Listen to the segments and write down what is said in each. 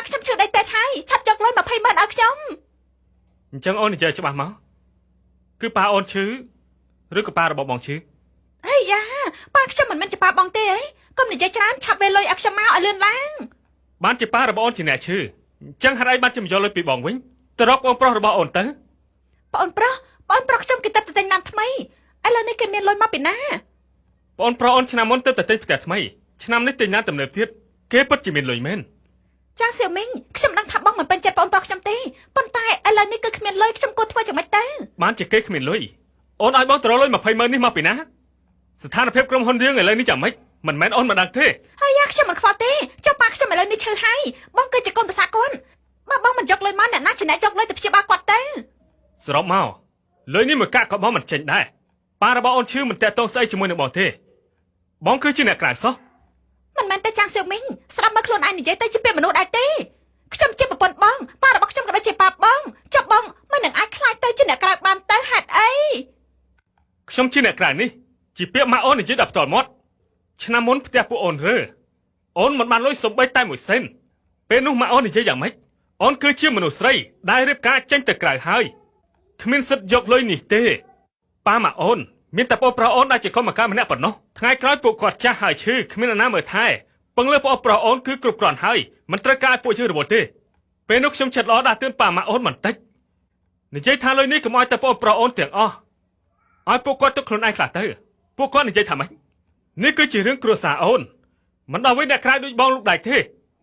ខ្ញុំឈឺដៃតែហើយឆាប់យកលុយ20,000ឲ្យខ្ញុំអញ្ចឹងអូននិយាយច្បាស់មកគឺប៉ាអូនឈឺឬក៏ប៉ារបស់បងឈឺអីយ៉ាប៉ាខ្ញុំមិនមែនជាប៉ាបងទេអីកុំនិយាយច្រើនឆាប់វេលុយឲ្យខ្ញុំមកឲ្យលឿនឡើងបានជាប៉ារបស់អូនជាអ្នកឈឺអញ្ចឹងហេតុអីបានជាមិនយកលុយពីបងវិញទៅរកបងប្រុសរបស់អូនទៅបងប្រុសខ្ញុំគេទៅទិញណាំថ្មីឥឡូវនេះគេមានលុយមកពីណាបងប្រុសអូនឆ្នាំមុនទៅទិញផ្ទះថ្មីឆ្នាំនេះទិញណាទំនើបទៀតគេពិតជាមានលុយមែនចាសៀវមីងខ្ញុំដឹងថាបងមិនពេញចិត្តបងប្រុសខ្ញុំទេប៉ុន្តែឥឡូវនេះគឺគ្មានលុយខ្ញុំគួរធ្វើយ៉ាងម៉េចទៅបានជាគេគ្មានលុយអូនឲ្យបងទៅរកលុយ20,000នេះមកពីណាស្ថានភាពក្រុមហ៊ុនយើងឥឡូវនេះយ៉ាងម៉េចមិនមែនអូនមិនដឹងទេហើយយ៉ាខ្ញុំមិនខ្វល់ទេចុះប៉ាខ្ញុំឥឡូវនេះឈឺហើយបងគឺជាកូនប្រសាកូនបើបងមិនយកលុយមកអ្នកណាជាអ្នកយកលុយទៅព្យាបាលគាត់ទៅសរុបមកលុយនេះមួយកាក់ក៏បងមិនចេញដែរប៉ារបស់អូនឈឺមិនតាក់ទងស្អីជាមួយនឹងបងទេបងគឺជាអ្នកក្រៅសោះមិនមែនទេចាងសៀវមីងស្ដាប់មកខ្លួនឯងនិយាយទៅជាពាក្យមនុស្សដែរទេខ្ញុំជាប្រពន្ធបងប៉ារបស់ខ្ញុំក៏ដូចជាប៉ាបងចុះបងមិននឹងអាចខ្លាចទៅជាអ្នកក្រៅបានទៅហេតុអីខ្ញុំជាអ្នកក្រៅនេះជាពាក្យម៉ាក់អូននិយាយដល់ផ្ទាល់មាត់ឆ្នាំមុនផ្ទះពួកអូនរើអូនមិនបានលុយសំបីតែ1សេនពេលនោះម៉ាក់អូននិយាយយ៉ាងម៉េចអូនគឺជាមនុស្សស្រីដែលរៀបការចេញទៅក្រៅហើយគ្មានសិទ្ធិយកលុយនេះទេប៉ាម៉ាក់អូនមានតែប្អូនប្រុសអូនដែលជាកុំមកម្នាក់ប៉ុណ្ណោះថ្ងៃក្រោយពួកគាត់ចាស់ហើយឈឺគ្មានអ្នកណាមើលថែពឹងលើប្អូនប្រុសអូនគឺគ្រប់គ្រាន់ហើយមិនត្រូវការឲ្យពួកយើងរវល់ទេពេលនោះខ្ញុំចិត្តល្អដាស់តឿនប៉ាម៉ាក់អូនបន្តិចនិយាយថាលុយនេះកុំឲ្យតែប្អូនប្រុសអូនទាំងអស់ឲ្យពួកគាត់ទុកខ្លួនឯងខ្លះទៅពួកគាត់និយាយថាម៉េចនេះគឺជារឿងគ្រួសារអូនមិនដល់វិញអ្នកក្រៅដូចបងលោកដៃទេ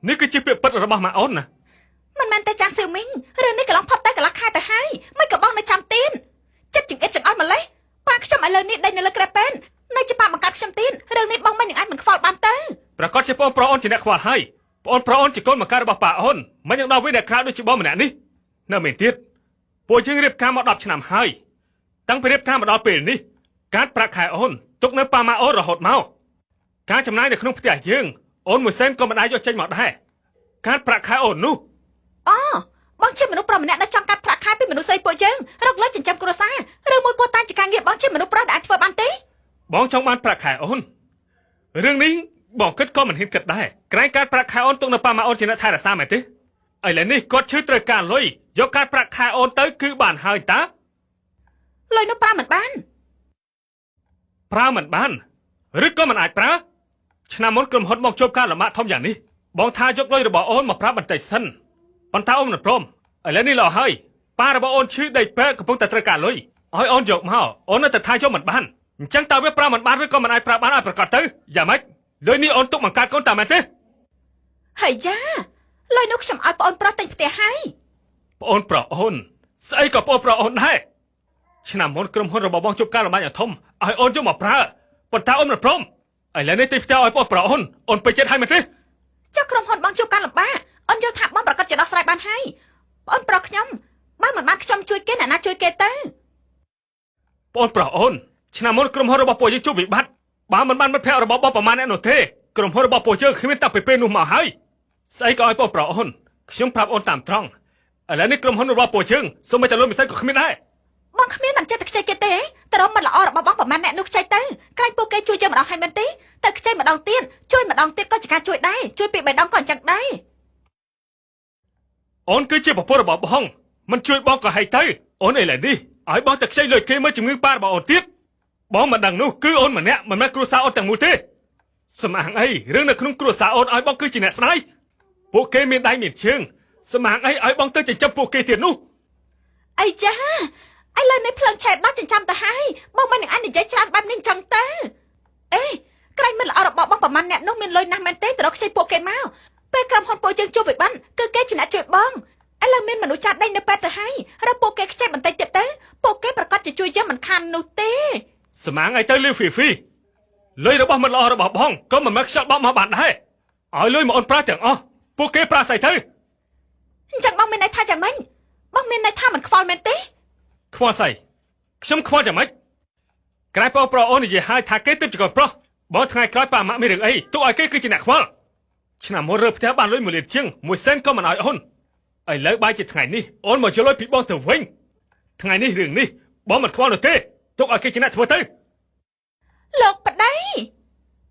នេះគឺជាពាក្យពិតរបស់ម៉ាក់អូនណាមិនមែនតែចាងសៀវមីងរឿងនេះកន្លងផុតតែកន្លះខែទៅហើយមិនក៏បងនៅចាំទៀនចិត្តចង្អិតចង្អល់ម្លេះប៉ាខ្ញុំឥឡូវនេះដេញនៅលើក្រែពេននៅជាប៉ាបង្កើតខ្ញុំទៀនរឿងនេះបងមិននឹងអាចមិនខ្វល់បានទៅប្រកាសជាបងប្រុសអូនជាអ្នកខ្វល់ហើយបងប្រុសអូនជាកូនបង្កើតរបស់ប៉ាអូនមិននឹងដល់វិញអ្នកក្រៅដូចជាបងម្នាក់នេះនៅមែនទៀតពួកយើងរៀបការមក10ឆ្នាំហើយតាំងពីរៀបការមកដល់ពេលនេះការប្រាក់ខែអូនទុកនៅប៉ាម៉ាអូនរហូតមកការចំណាយនៅក្នុងផ្ទះយើងអូន1សេនក៏មិនអាចយកចេញមកដែរការប្រាក់ខែអូននោះអូបងជាមនុស្សប្រុសម្នាក់ដែលចង់កាត់ប្រាក់ខែពីមនុស្សស្រីពួកយើងរកលុយចិញ្ចឹមគ្រួសារឬមួយក៏តែជាការងារបងជាមនុស្សប្រុសដែលអាចធ្វើបានទេបងចង់បានប្រាក់ខែអូនរឿងនេះបងគិតក៏មិនហ៊ានគិតដែរក្រែងការប្រាក់ខែអូនទុកនៅប៉ាម៉ាអូនជាអ្នកថែរក្សាមែនទេឥឡូវនេះគាត់ឈឺត្រូវការលុយយកការប្រាក់ខែអូនទៅគឺបានហើយតាលុយនោះប្រើមិនបានឬក៏មិនអាចប្រើឆ្នាំមុនក្រុមហ៊ុនបងជួបការលំបាកធំយ៉ាងនេះបងថាយកលុយរបស់អូនមកប្រើបន្តិចសិនប៉ុន្តែអូនមិនព្រមឥឡូវនេះល្អហើយប៉ារបស់អូនឈឺដេកពេកកំពុងតែត្រូវការលុយឲ្យអូនយកមកអូននៅតែថាយកមិនបានអញ្ចឹងតើវាប្រើមិនបានឬក៏មិនអាចប្រើបានឲ្យប្រកាសទៅយ៉ាងម៉េចលុយនេះអូនទុកបង្កើតកូនតាមមែនទេហើយយ៉ាលុយនោះខ្ញុំឲ្យប្អូនប្រុសទិញផ្ទះហើយប្អូនប្រុសអូនស្អីក៏ប្អូនប្រុសអូនដែរឆ្នាំមុនក្រុមហ៊ុនរបស់បងជួបការលំបាកយ៉ាងធំឲ្យអូនយកមកប្រើប៉ុន្តែអូនមិនព្រមឥឡូវនេះទិញផ្ទះឲ្យប្អូនប្រុសអូនពេញចិត្តហើយមែនទេចុះក្រុមហ៊ុនបងជួបការលំបាកអូនយល់ថាបងប្រកាសជាដោះស្រាយបានហើយប្អូនប្រុសខ្ញុំបើមិនបានខ្ញុំជួយគេអ្នកណាជួយគេទៅប្អូនប្រុសអូនឆ្នាំមុនក្រុមហ៊ុនរបស់ពួកយើងជួបវិបត្តិបើមិនបានមិត្តភក្តិរបស់បងប្រមាណអ្នកនោះទេក្រុមហ៊ុនរបស់ពួកយើងគ្មានតាំងពីពេលនោះមកហើយស្អីក៏ឲ្យប្អូនប្រុសអូនខ្ញុំប្រាប់អូនតាមត្រង់ឥឡូវនេះក្រុមហ៊ុនរបស់ពួកយើងសូម្បីតែលុយមិនសិនក៏គ្មានដែរបងគ្មានមិនចិត្តខ្ចីគេទេតែរំមិនល្អរបស់បងប្រមាណអ្នកនោះខ្ចីទៅក្រែងពួកគេជួយយើងម្ដងហើយមែនទេតែខ្ចីម្ដងទៀតជួយម្ដងទៀតក៏ជាការជួយដែរជួយពី3ដងក៏អញ្ចឹងដែរអូនគឺជាប្រពន្ធរបស់បងមិនជួយបងក៏ហីទៅអូនឥឡូវនេះឲ្យបងតែខ្ចីលុយគេមើលជំងឺប៉ារបស់អូនទៀតបងមិនដឹងនោះគឺអូនម្នាក់មិនមែនគ្រួសារអូនទាំងមូលទេស្មាងអីរឿងនៅក្នុងគ្រួសារអូនឲ្យបងគឺជាអ្នកស្ដាយពួកគេមានដៃមានជើងស្មាងអីឲ្យបងទៅចិញ្ចឹមពួកគេទៀតនោះអីចាឥឡូវនេះភ្លើងឆេះដល់ចិញ្ចឹមទៅហើយបងមិននឹងអាចនិយាយច្រើនបែបនេះអញ្ចឹងទៅអេក្រែងមិនល្អរបស់បងប្រមាណអ្នកនោះមានលុយណាស់មែនទេទៅរកខ្ចីពួកគេមកពេលក្រុមហ៊ុនពួកយើងជួបវិបត្តិគឺគេជាអ្នកជួយបងឥឡូវមានមនុស្សចាស់ដេញនៅពេទ្យទៅហើយរកពួកគេខ្ចីបន្តិចទៀតទៅពួកគេប្រកាសជាជួយយើងមិនខាននោះទេស្មាងអីទៅលឺហ្វីលុយរបស់មិនល្អរបស់បងក៏មិនមកខ្ចប់បោកមកបានដែរឲ្យលុយមកអូនប្រើទាំងអស់ពួកគេប្រើស្អីទៅអញ្ចឹងបងមានន័យថាយ៉ាងម៉េចបងមានន័យថាមិនខ្វល់មែនទេខ្វល់ស្អីខ្ញុំខ្វល់យ៉ាងម៉េចក្រែងប្អូនប្រុសអូននិយាយឲ្យថាគេទិបចកប្រុសបងថ្ងៃក្រោយប៉ាម៉ាក់មានរឿងអីទុកឲ្យគេគឺជាអ្នកខ្វល់ឆ្នាំមុនរើផ្ទះបានលុយ1លានជាង1សេនក៏មិនឲ្យអូនឥឡូវបាយជាថ្ងៃនេះអូនមកយកលុយពីបងទៅវិញថ្ងៃនេះរឿងនេះបងមិនខ្វល់នោះទេទុកឲ្យគេជាអ្នកធ្វើទៅលោកប្តី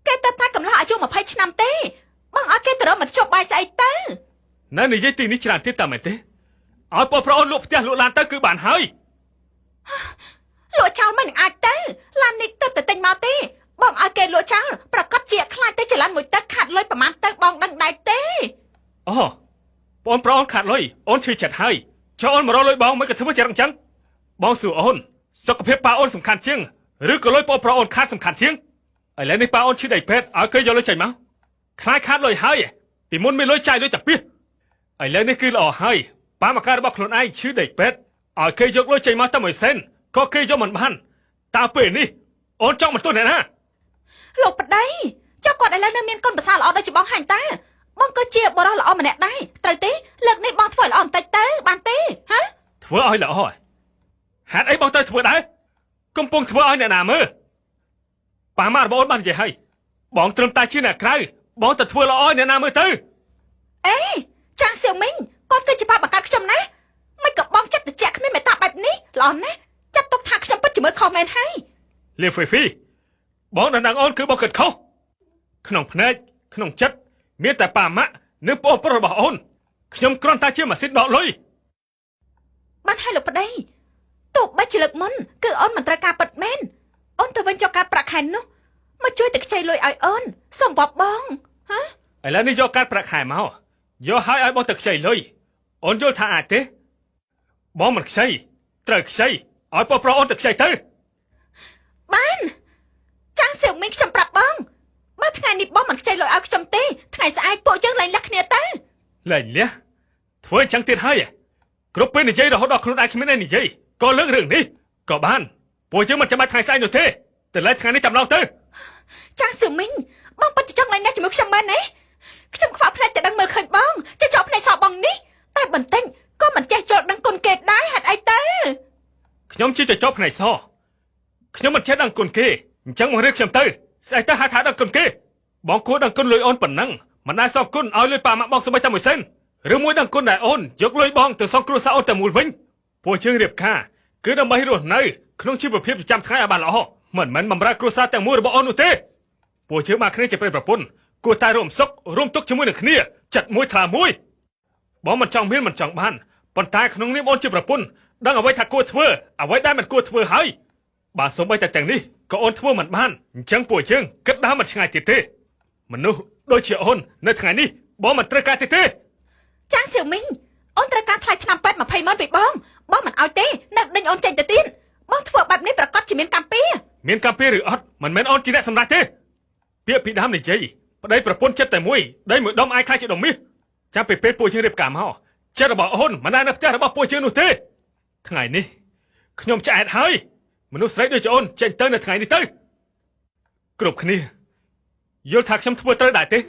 គេទៅថាកំឡោះអាយុ20ឆ្នាំទេបងឲ្យគេទៅរកមកជប់បាយស្អីទៅ ណែនិយាយទីនេះច្រើនទៀតតាមមែនទេឲ្យបងប្អូនលក់ផ្ទះលក់ឡានទៅគឺបានហើយ លក់ចោលមិនអាចទៅឡាននេះទៅតែទិញមកទេបងឲ្យគេលក់ចោលប្រកាសជាខ្លាចទៅចល័នមួយទឹកខាត់លុយប្រមាណទៅបងដឹងដែរទេ អូបងប្អូនខាត់លុយអូនឈឺចិត្តហើយចុះអូនមករកលុយបងមិនក៏ធ្វើជាអញ្ចឹងបងសួរអូនសុខភាពប៉ាអូនសំខាន់ជាងឬក៏លុយបងប្អូនខាត់សំខាន់ជាងឥឡូវនេះប៉ាអូនឈឺដៃពេទ្យឲ្យគេយកលុយចេញមកខ្លាចខាត់លុយហើយពីមុនមានលុយចាយលុយតាពីឥឡូវនេះគឺល្អហើយប៉ាមកការរបស់ខ្លួនឯងឈឺដៃពេទ្យឲ្យគេយកលុយចេញមកតែមួយសេនក៏គេយកមិនបានតើពេលនេះអូនចង់បន្ទោសអ្នកណា លោកប្តីចុះគាត់ឥឡូវនៅមានកូនប្រសាល្អដូចជាបងហាញ់តាបងក៏ជាបរិសុទ្ធល្អម្នាក់ដែរត្រូវទេលើកនេះបងធ្វើល្អបន្តិចទៅបានទេហ៎ ធ្វើឲ្យល្អហេតុអីបងទៅធ្វើដែរកំពុងធ្វើឲ្យអ្នកណាមើលប៉ាម៉ារបស់អូនបាននិយាយហើយបងត្រឹមតែជាអ្នកក្រៅបងទៅធ្វើល្អឲ្យអ្នកណាមើលទៅ អេចាស់សៀវមីងគាត់គឺជាបាបបង្កើតខ្ញុំណាមិនក៏បងចិត្តត្រជាក់គ្មានមេត្តាបែបនេះល្អណាស់ចាត់ទុកថាខ្ញុំពិតជាមើលខុសមែនហើយ លីហ្វីហ្វីបងដណ្ដឹងអូនគឺបងគិតខុសក្នុងភ្នែកក្នុងចិត្តមានតែប៉ាម៉ាក់និងបងប្រុសរបស់អូនខ្ញុំគ្រាន់តែជាម៉ាស៊ីនដកលុយ បានហើយលោកប្តីទោះបីជាលើកមុនគឺអូនមិនត្រូវការពិតមែនអូនទៅវិញចុះការប្រាក់ខែនោះមកជួយតែខ្ចីលុយឲ្យអូនសុំបបបងហ៎ ឥឡូវនេះយកកាត់ប្រាក់ខែមកយកឲ្យបងទៅខ្ចីលុយអូនយល់ថាអាចទេបងមិនខ្ចីត្រូវខ្ចីឲ្យបងប្រុសអូនទៅខ្ចីទៅ បានចាស់សៀវមីងខ្ញុំប្រាប់បងបើថ្ងៃនេះបងមិនខ្ចីលុយឲ្យខ្ញុំទេថ្ងៃស្អែកពួកយើងលែងលះគ្នាទៅ លែងលះធ្វើអញ្ចឹងទៀតហើយគ្រប់ពេលនិយាយរហូតដល់ខ្លួនឯងគ្មានអីនិយាយក៏លើករឿងនេះក៏បានពួកយើងមិនចាំបាច់ថ្ងៃស្អែកនោះទេតែឡើយថ្ងៃនេះតាមឡងទៅ ចាស់សៀវមីងបងពិតជាចង់លែងលះជាមួយខ្ញុំមែនទេខ្ញុំខ្វល់ភ្នែកតែដឹងមើលឃើញបងចេះចោលភ្នែកសោះបងនេះតែបន្តិចក៏មិនចេះចូលដឹងគុណគេដែរហេតុអីទៅ ខ្ញុំជិះទៅចប់ផ្នែកសខ្ញុំមិនចេះដឹងគុណគេអញ្ចឹងមករៀបខ្ញុំទៅស្អីទៅហៅថាដឹងគុណគេបងគួរដឹងគុណលុយអូនប៉ុណ្ណឹងមិនដែលសងគុណឲ្យលុយប៉ាម៉ាក់បងស្បីតែមួយសិនឬមួយដឹងគុណដែលអូនយកលុយបងទៅសងគ្រួសារអូនតែមូលវិញពួកយើងរៀបការគឺដើម្បីរស់នៅក្នុងជីវភាពប្រចាំថ្ងៃឲ្យបានល្អមិនមែនបម្រើគ្រួសារទាំងមូលរបស់អូននោះទេពួកយើងមកគ្នាជាប្រិយប្រពន្ធគួរតែរួមសុខរួមទុក្ខជាមួយនឹងគ្នាចិត្តមួយថ្លើមមួយបងមិនចង់មានមិនចង់បានប៉ុន្តែក្នុងនាមអូនជាប្រពន្ធដឹងអ្វីថាគួរធ្វើអ្វីដែលមិនគួរធ្វើហើយបើសូម្បីតែទាំងនេះក៏អូនធ្វើមិនបានអញ្ចឹងពួកយើងគិតដើមមិនឆ្ងាយទៀតទេមនុស្សដូចជាអូននៅថ្ងៃនេះបងមិនត្រូវការទៀតទេ ចាស់សៀវមីងអូនត្រូវការថ្លៃថ្នាំពេទ្យ20ម៉ឺនពីបងមិនឲ្យទេនៅដេញអូនចេញទៅទៀតបងធ្វើបែបនេះប្រកាសជាមានកម្មពីមានកម្មពីឬអត់មិនមែនអូនជាអ្នកសម្រេចទេពាក្យពីដើមនិយាយប្តីប្រពន្ធចិត្តតែមួយដៃមួយដុំអាចខ្លាចជាដុំមាសចាំពីពេលពួកយើងរៀបការមកចិត្តរបស់អូនមិនដែលនៅផ្ទះរបស់ពួកយើងនោះទេថ្ងៃនេះខ្ញុំឆ្អែតហើយមនុស្សស្រីដូចជាអូនចេញទៅនៅថ្ងៃនេះទៅគ្រប់គ្នាយល់ថាខ្ញុំធ្វើត្រូវដែរទេ